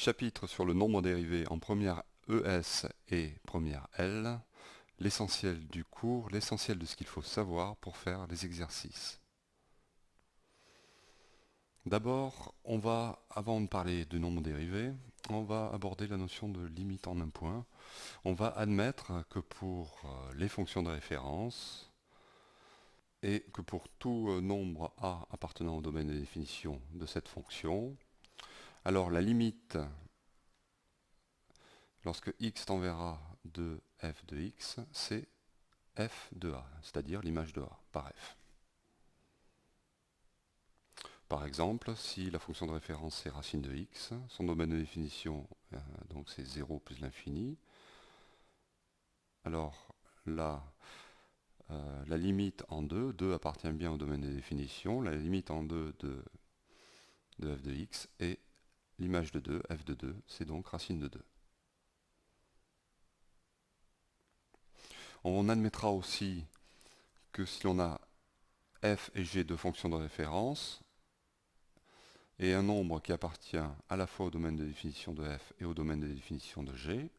chapitre sur le nombre dérivé en première ES et première L, l'essentiel du cours, l'essentiel de ce qu'il faut savoir pour faire les exercices. D'abord, avant de parler du nombre dérivé, on va aborder la notion de limite en un point. On va admettre que pour les fonctions de référence, et que pour tout nombre A appartenant au domaine de définition de cette fonction, alors la limite, lorsque x tend vers A de f de x, c'est f de A, c'est-à-dire l'image de A par f. Par exemple, si la fonction de référence c'est racine de x, son domaine de définition donc c'est 0 plus l'infini, alors là, la limite en 2 appartient bien au domaine de définition, la limite en 2 de f de x est l'image de 2, f de 2, c'est donc racine de 2. On admettra aussi que si on a f et g de fonctions de référence, et un nombre qui appartient à la fois au domaine de définition de f et au domaine de définition de g,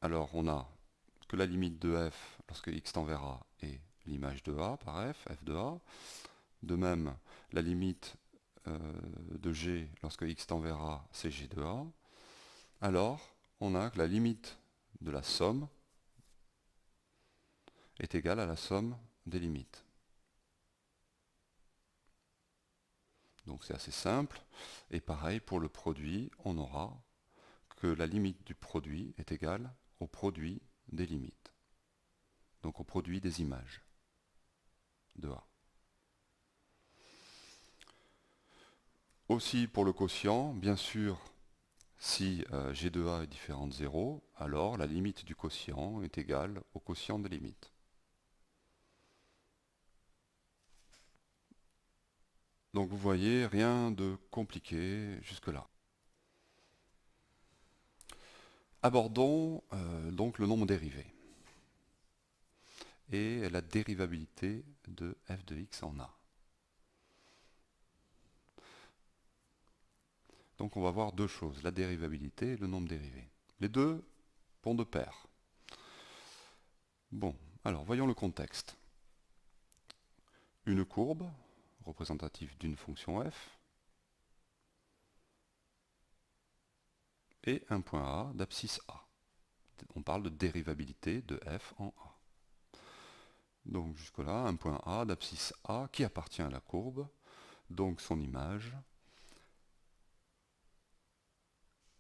alors on a que la limite de f lorsque x tend vers A est l'image de A par f, f de A. De même, la limite de g lorsque x tend vers A, c'est g de A. Alors, on a que la limite de la somme est égale à la somme des limites. Donc c'est assez simple. Et pareil, pour le produit, on aura que la limite du produit est égale au produit des limites. Donc au produit des images de A. Aussi pour le quotient, bien sûr, si g de A est différent de 0, alors la limite du quotient est égale au quotient des limites. Donc vous voyez, rien de compliqué jusque-là. Abordons donc le nombre dérivé et la dérivabilité de f de x en A. Donc on va voir deux choses, la dérivabilité et le nombre dérivé. Les deux vont de pair. Bon, alors voyons le contexte. Une courbe représentative d'une fonction f et un point A d'abscisse A. On parle de dérivabilité de f en A. Donc jusque-là, un point A d'abscisse A qui appartient à la courbe, donc son image,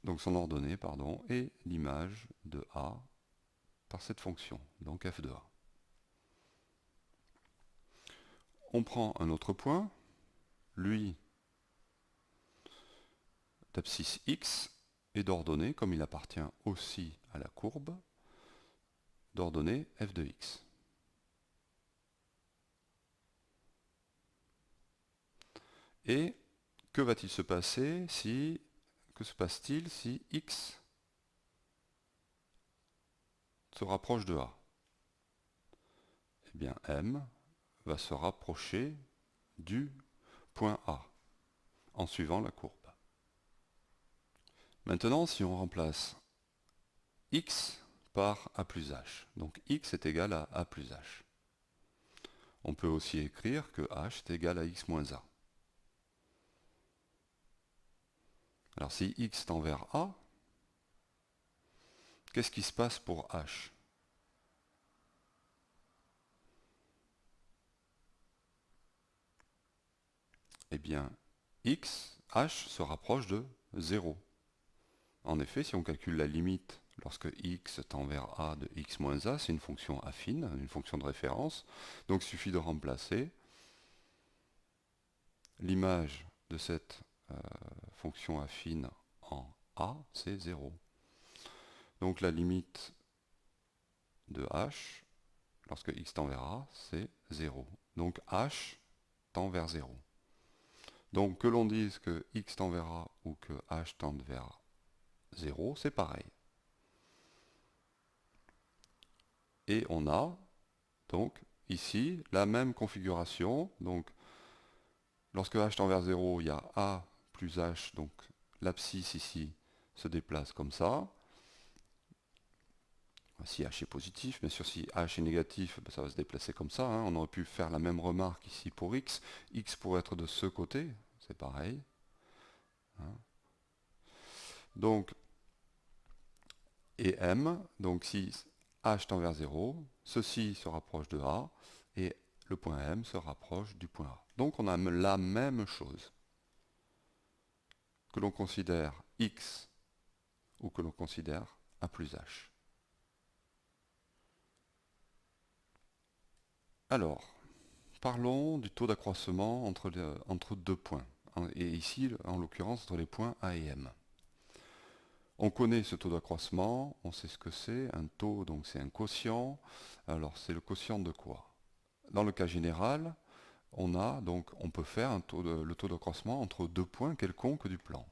donc son ordonnée, pardon, et l'image de A par cette fonction, donc f de A. On prend un autre point, lui d'abscisse x, et d'ordonnée, comme il appartient aussi à la courbe, d'ordonnée f de x. Et que va-t-il se passer si, que se passe-t-il si x se rapproche de A? Eh bien, m va se rapprocher du point A en suivant la courbe. Maintenant, si on remplace x par a plus h, donc x est égal à a plus h, on peut aussi écrire que h est égal à x moins a. Alors si x tend vers a, qu'est-ce qui se passe pour h? Eh bien, h se rapproche de 0. En effet, si on calcule la limite lorsque x tend vers a de x moins a, c'est une fonction affine, une fonction de référence. Donc il suffit de remplacer l'image de cette fonction affine en a, c'est 0. Donc la limite de h, lorsque x tend vers a, c'est 0. Donc h tend vers 0. Donc que l'on dise que x tend vers a ou que h tende vers 0, c'est pareil. Et on a donc ici la même configuration. Donc lorsque h tend vers 0, il y a a plus h, donc l'abscisse ici se déplace comme ça. Si h est positif, bien sûr si h est négatif, ben ça va se déplacer comme ça. On aurait pu faire la même remarque ici pour x. X pourrait être de ce côté, c'est pareil. Donc, et m, donc si h tend vers 0, ceci se rapproche de a, et le point M se rapproche du point A. Donc on a la même chose. Que l'on considère X ou que l'on considère A plus H. Alors, parlons du taux d'accroissement entre deux points. Et ici, en l'occurrence, entre les points A et M. On connaît ce taux d'accroissement, on sait ce que c'est. Un taux, donc c'est un quotient. Alors, c'est le quotient de quoi? Dans le cas général, on peut faire le taux d'accroissement entre deux points quelconques du plan.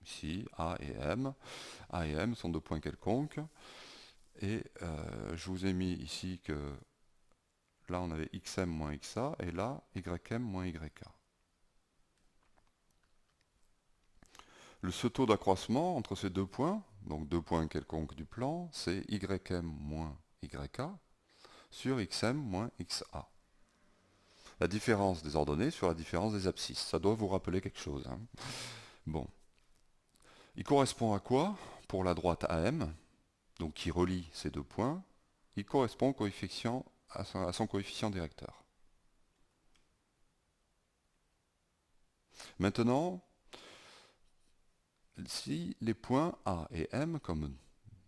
Ici, A et M. A et M sont deux points quelconques. Et je vous ai mis ici que là on avait xm moins xa et là ym moins yk. Ce taux d'accroissement entre ces deux points, donc deux points quelconques du plan, c'est ym moins yk sur xm moins xa. La différence des ordonnées sur la différence des abscisses. Ça doit vous rappeler quelque chose. Bon. Il correspond à quoi pour la droite AM, donc qui relie ces deux points? Il correspond à son coefficient directeur. Maintenant, si les points A et M, comme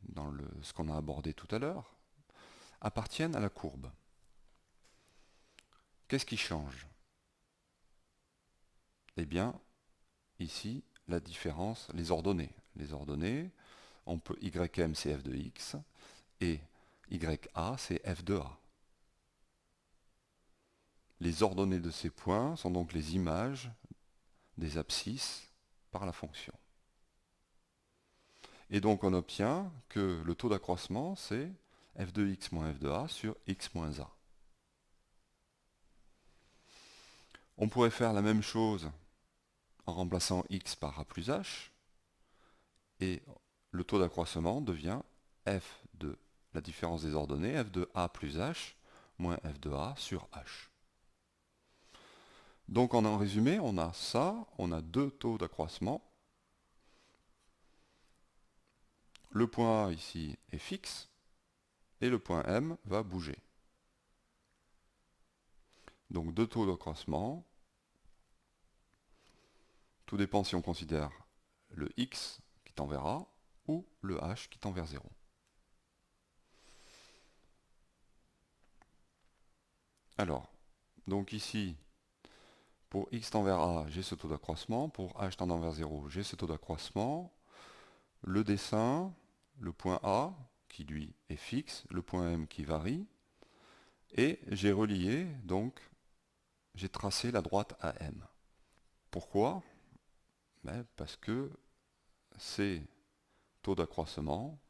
dans ce qu'on a abordé tout à l'heure, appartiennent à la courbe, qu'est-ce qui change? Eh bien, ici, la différence, les ordonnées. Les ordonnées, on peut ym c'est f de x et ya c'est f de a. Les ordonnées de ces points sont donc les images des abscisses par la fonction. Et donc on obtient que le taux d'accroissement c'est f de x moins f de a sur x moins a. On pourrait faire la même chose en remplaçant x par a plus h, et le taux d'accroissement devient f de la différence des ordonnées, f de a plus h moins f de a sur h. Donc en résumé, on a ça, on a deux taux d'accroissement. Le point A ici est fixe, et le point M va bouger. Donc deux taux d'accroissement. Tout dépend si on considère le x qui tend vers A ou le h qui tend vers 0. Alors, donc ici, pour x tend vers A, j'ai ce taux d'accroissement. Pour h tendant vers 0, j'ai ce taux d'accroissement. Le dessin, le point A, qui lui est fixe, le point M qui varie. Et j'ai relié, donc, j'ai tracé la droite AM. Pourquoi? Parce que ces taux d'accroissement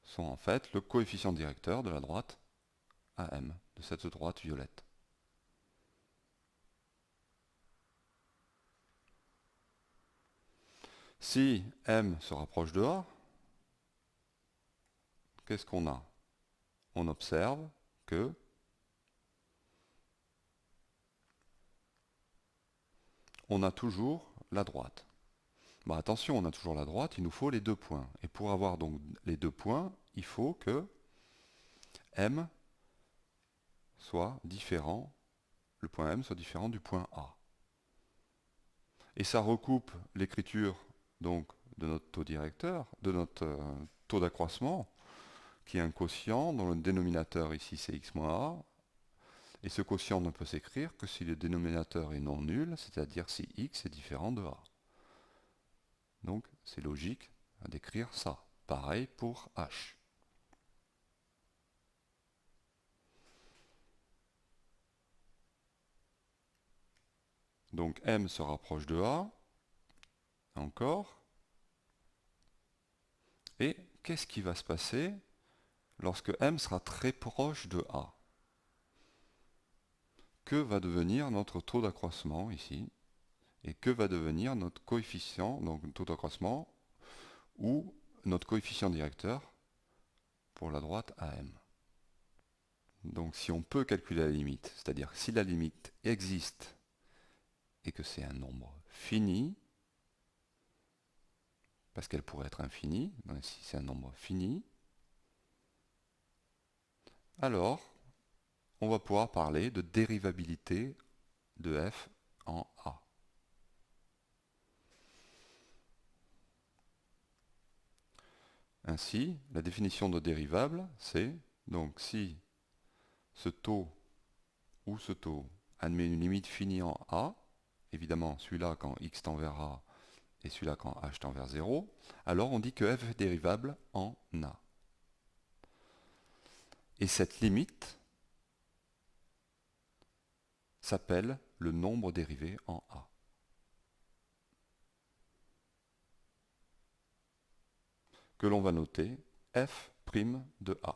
sont en fait le coefficient directeur de la droite AM, de cette droite violette. Si M se rapproche de A, qu'est-ce qu'on a? On observe que on a toujours la droite. Attention, on a toujours la droite, il nous faut les deux points. Et pour avoir donc les deux points, il faut que M soit différent, le point M soit différent du point A. Et ça recoupe l'écriture donc de notre taux directeur, de notre taux d'accroissement, qui est un quotient dont le dénominateur ici c'est x moins a. Et ce quotient ne peut s'écrire que si le dénominateur est non nul, c'est-à-dire si x est différent de a. Donc c'est logique d'écrire ça. Pareil pour h. Donc m se rapproche de a, encore. Et qu'est-ce qui va se passer lorsque m sera très proche de a? Que va devenir notre taux d'accroissement ici? Et que va devenir notre coefficient, donc le taux d'accroissement, ou notre coefficient directeur pour la droite AM. Donc si on peut calculer la limite, c'est-à-dire si la limite existe et que c'est un nombre fini, parce qu'elle pourrait être infinie, donc si c'est un nombre fini, alors on va pouvoir parler de dérivabilité de f en a. Ainsi, la définition de dérivable, c'est donc si ce taux ou ce taux admet une limite finie en a, évidemment celui-là quand x tend vers a et celui-là quand h tend vers 0, alors on dit que f est dérivable en a. Et cette limite s'appelle le nombre dérivé en a. Que l'on va noter f' de a.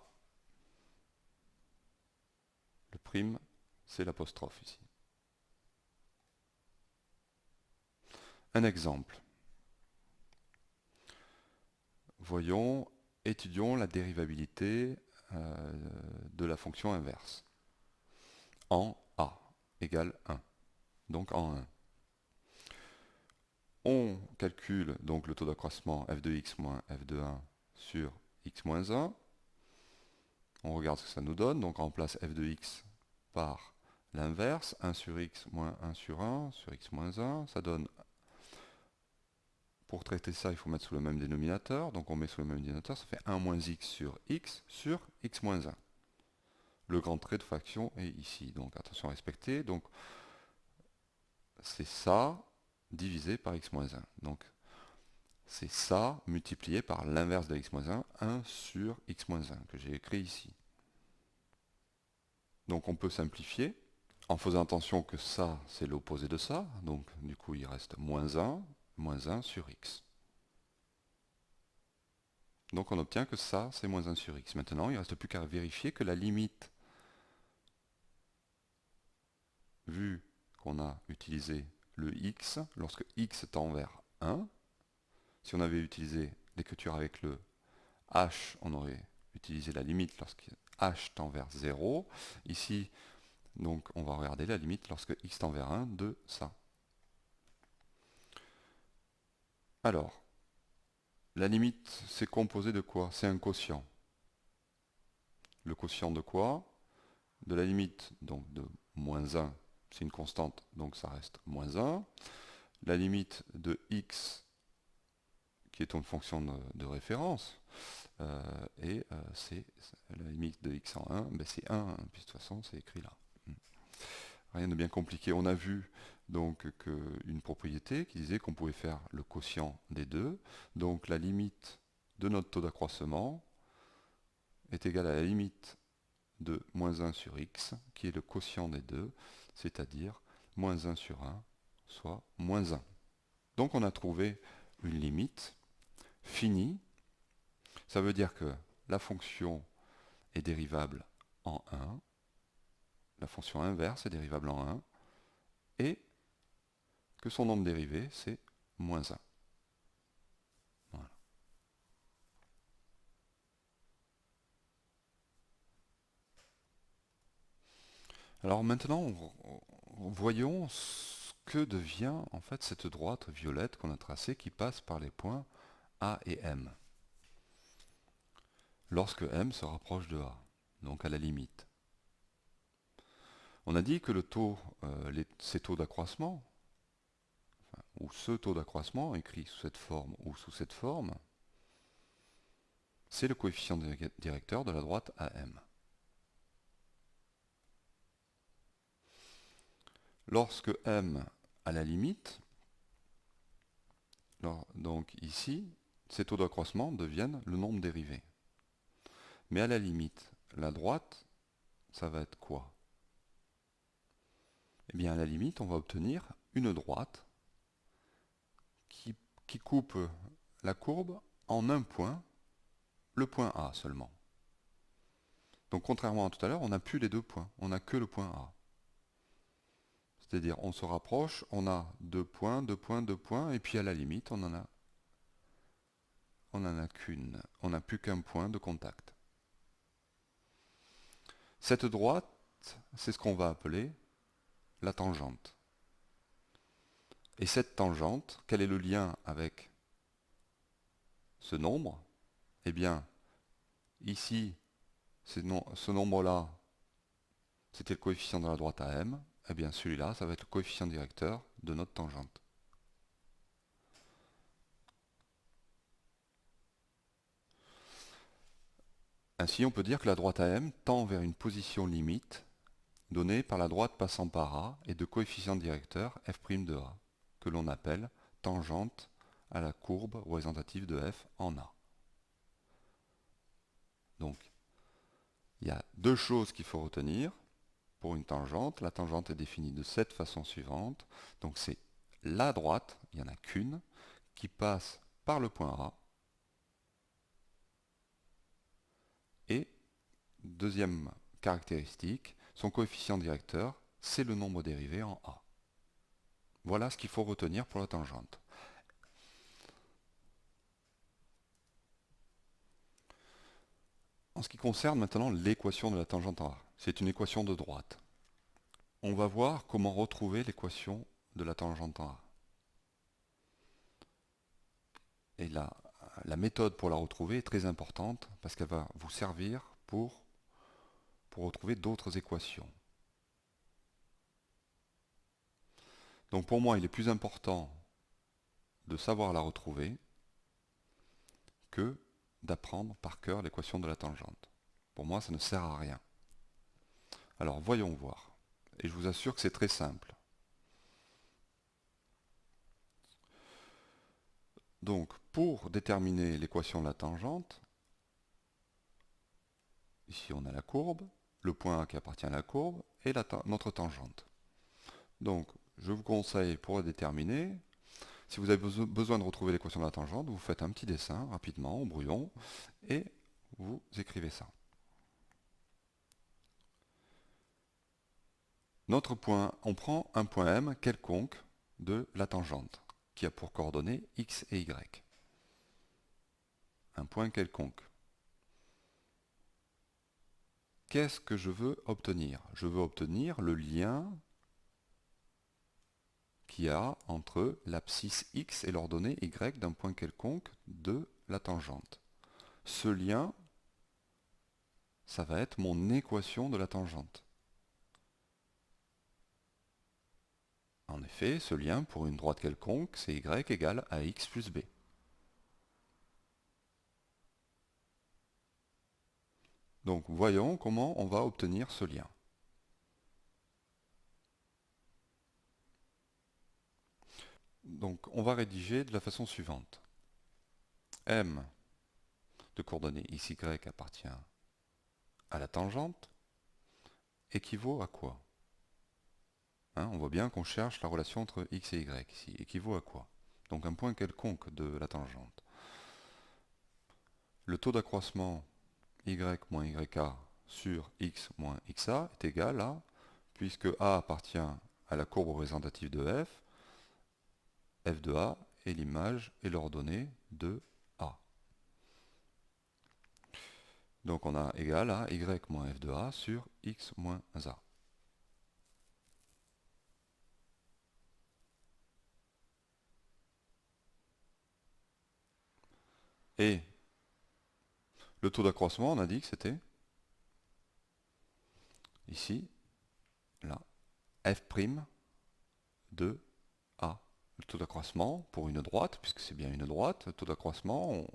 Le prime, c'est l'apostrophe ici. Un exemple. Voyons, étudions la dérivabilité de la fonction inverse. En a égale 1. Donc en 1. On calcule donc le taux d'accroissement f de x moins f de 1 sur x moins 1. On regarde ce que ça nous donne. Donc on remplace f de x par l'inverse, 1 sur x moins 1 sur x moins 1. Ça donne, pour traiter ça, il faut mettre sous le même dénominateur. Donc on met sous le même dénominateur, ça fait 1 moins x sur x moins 1. Le grand trait de fraction est ici. Donc attention à respecter. Donc c'est ça divisé par x moins 1. Donc c'est ça multiplié par l'inverse de x moins 1, 1 sur x moins 1, que j'ai écrit ici. Donc on peut simplifier, en faisant attention que ça, c'est l'opposé de ça. Donc du coup, il reste moins 1 sur x. Donc on obtient que ça, c'est moins 1 sur x. Maintenant, il ne reste plus qu'à vérifier que la limite, vu qu'on a utilisé le x, lorsque x tend vers 1, si on avait utilisé l'écriture avec le h, on aurait utilisé la limite lorsque h tend vers 0. Ici, donc, on va regarder la limite lorsque x tend vers 1 de ça. Alors, la limite, c'est composé de quoi? C'est un quotient. Le quotient de quoi? De la limite, donc de moins 1, c'est une constante, donc ça reste moins 1. La limite de x, qui est une fonction de référence, et c'est la limite de x en 1, ben c'est 1, hein, puis de toute façon c'est écrit là. Rien de bien compliqué. On a vu donc une propriété qui disait qu'on pouvait faire le quotient des deux. Donc la limite de notre taux d'accroissement est égale à la limite de moins 1 sur x, qui est le quotient des deux, c'est-à-dire moins 1 sur 1, soit moins 1. Donc on a trouvé une limite finie. Ça veut dire que la fonction est dérivable en 1, la fonction inverse est dérivable en 1, et que son nombre dérivé, c'est moins 1. Voilà. Alors maintenant, voyons ce que devient en fait cette droite violette qu'on a tracée qui passe par les points A et M. Lorsque M se rapproche de A, donc à la limite. On a dit que le taux, ces taux d'accroissement, ou ce taux d'accroissement écrit sous cette forme ou sous cette forme, c'est le coefficient directeur de la droite AM. Lorsque M a la limite, donc ici, ces taux d'accroissement deviennent le nombre dérivé. Mais à la limite, la droite, ça va être quoi? Eh bien à la limite, on va obtenir une droite qui coupe la courbe en un point, le point A seulement. Donc contrairement à tout à l'heure, on n'a plus les deux points, on n'a que le point A. C'est-à-dire, on se rapproche, on a 2 points, 2 points, 2 points, et puis à la limite, on en a qu'une. On n'a plus qu'un point de contact. Cette droite, c'est ce qu'on va appeler la tangente. Et cette tangente, quel est le lien avec ce nombre? Eh bien, ici, ce nombre-là, c'était le coefficient de la droite à m. Eh bien, celui-là, ça va être le coefficient directeur de notre tangente. Ainsi, on peut dire que la droite AM tend vers une position limite donnée par la droite passant par A et de coefficient directeur f' de A, que l'on appelle tangente à la courbe représentative de f en A. Donc, il y a deux choses qu'il faut retenir pour une tangente. La tangente est définie de cette façon suivante. Donc, c'est la droite, il n'y en a qu'une, qui passe par le point A. Et, deuxième caractéristique, son coefficient directeur, c'est le nombre dérivé en A. Voilà ce qu'il faut retenir pour la tangente. En ce qui concerne maintenant l'équation de la tangente en A, c'est une équation de droite. On va voir comment retrouver l'équation de la tangente en A. Et la méthode pour la retrouver est très importante parce qu'elle va vous servir pour retrouver d'autres équations. Donc pour moi, il est plus important de savoir la retrouver que d'apprendre par cœur l'équation de la tangente. Pour moi, ça ne sert à rien. Alors voyons voir. Et je vous assure que c'est très simple. Donc pour déterminer l'équation de la tangente, ici on a la courbe, le point A qui appartient à la courbe et notre tangente. Donc je vous conseille pour la déterminer, si vous avez besoin de retrouver l'équation de la tangente, vous faites un petit dessin rapidement au brouillon et vous écrivez ça. Notre point, on prend un point M quelconque de la tangente, qui a pour coordonnées x et y. Un point quelconque. Qu'est-ce que je veux obtenir? Je veux obtenir le lien qu'il y a entre l'abscisse x et l'ordonnée y d'un point quelconque de la tangente. Ce lien, ça va être mon équation de la tangente. En effet, ce lien pour une droite quelconque, c'est y égale à x plus b. Donc voyons comment on va obtenir ce lien. Donc on va rédiger de la façon suivante. M de coordonnées xy appartient à la tangente équivaut à quoi? On voit bien qu'on cherche la relation entre x et y ici. Équivaut à quoi? Donc un point quelconque de la tangente. Le taux d'accroissement y moins yk sur x moins xa est égal à, puisque a appartient à la courbe représentative de f de a est l'image et l'ordonnée de a. Donc on a égal à y moins f de a sur x moins a. Et le taux d'accroissement, on a dit que c'était ici, là, f' de a. Le taux d'accroissement pour une droite, puisque c'est bien une droite, le taux d'accroissement,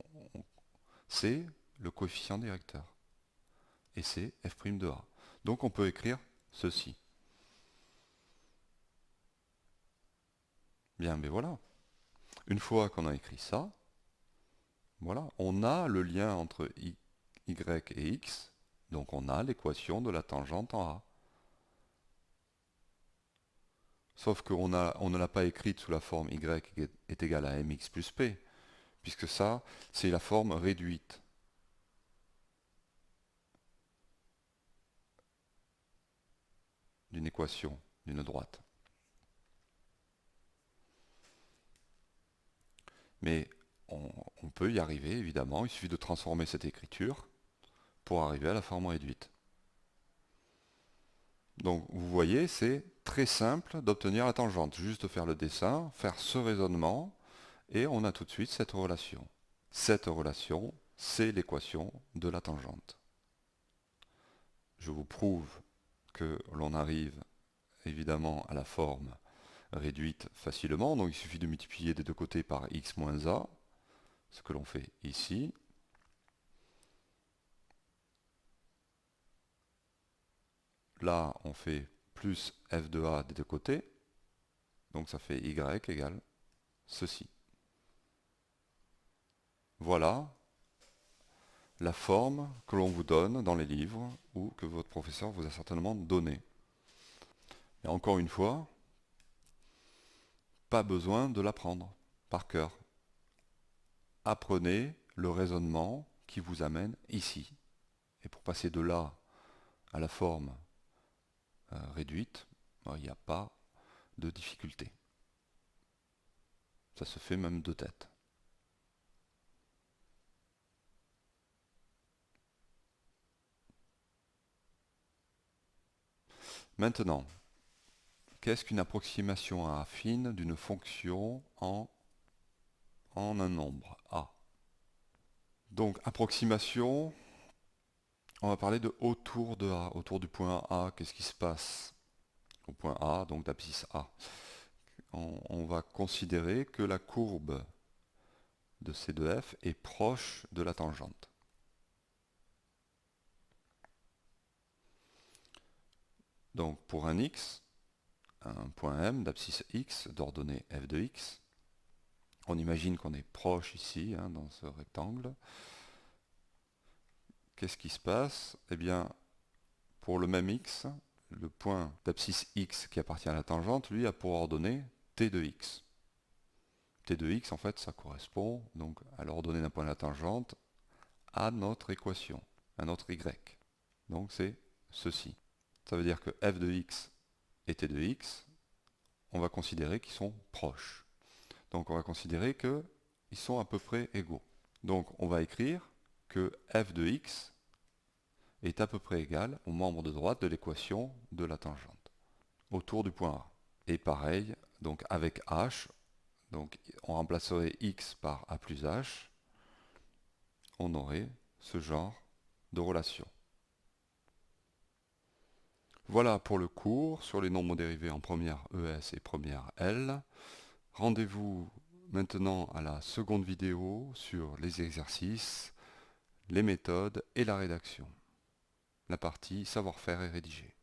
c'est le coefficient directeur. Et c'est f' de a. Donc on peut écrire ceci. Bien, mais voilà. Une fois qu'on a écrit ça, voilà, on a le lien entre y et x, donc on a l'équation de la tangente en a. Sauf qu'on ne l'a pas écrite sous la forme y est égal à mx plus p, puisque ça, c'est la forme réduite. D'une équation, d'une droite. Mais on peut y arriver, évidemment, il suffit de transformer cette écriture pour arriver à la forme réduite. Donc vous voyez, c'est très simple d'obtenir la tangente. Juste faire le dessin, faire ce raisonnement, et on a tout de suite cette relation. Cette relation, c'est l'équation de la tangente. Je vous prouve que l'on arrive évidemment à la forme réduite facilement. Donc il suffit de multiplier des deux côtés par x moins a, ce que l'on fait ici. Là, on fait plus f de a des deux côtés. Donc ça fait y égale ceci. Voilà la forme que l'on vous donne dans les livres ou que votre professeur vous a certainement donné. Et encore une fois, pas besoin de l'apprendre par cœur. Apprenez le raisonnement qui vous amène ici. Et pour passer de là à la forme réduite, il n'y a pas de difficulté. Ça se fait même de tête. Maintenant, qu'est-ce qu'une approximation affine d'une fonction en un nombre A? Donc, approximation, on va parler de autour de A, autour du point A. Qu'est-ce qui se passe au point A, donc d'abscisse A? On va considérer que la courbe de C de F est proche de la tangente. Donc pour un x, un point M d'abscisse x d'ordonnée f de x, on imagine qu'on est proche ici, dans ce rectangle. Qu'est-ce qui se passe? Eh bien, pour le même x, le point d'abscisse x qui appartient à la tangente, lui, a pour ordonnée t de x. T de x, en fait, ça correspond donc à l'ordonnée d'un point de la tangente à notre équation, à notre y. Donc c'est ceci. Ça veut dire que f de x et t de x, on va considérer qu'ils sont proches. Donc on va considérer qu'ils sont à peu près égaux. Donc on va écrire que f de x est à peu près égal au membre de droite de l'équation de la tangente, autour du point A. Et pareil, donc avec h, donc on remplacerait x par a plus h, on aurait ce genre de relation. Voilà pour le cours sur les nombres dérivés en première ES et première L. Rendez-vous maintenant à la seconde vidéo sur les exercices, les méthodes et la rédaction. La partie savoir-faire et rédiger.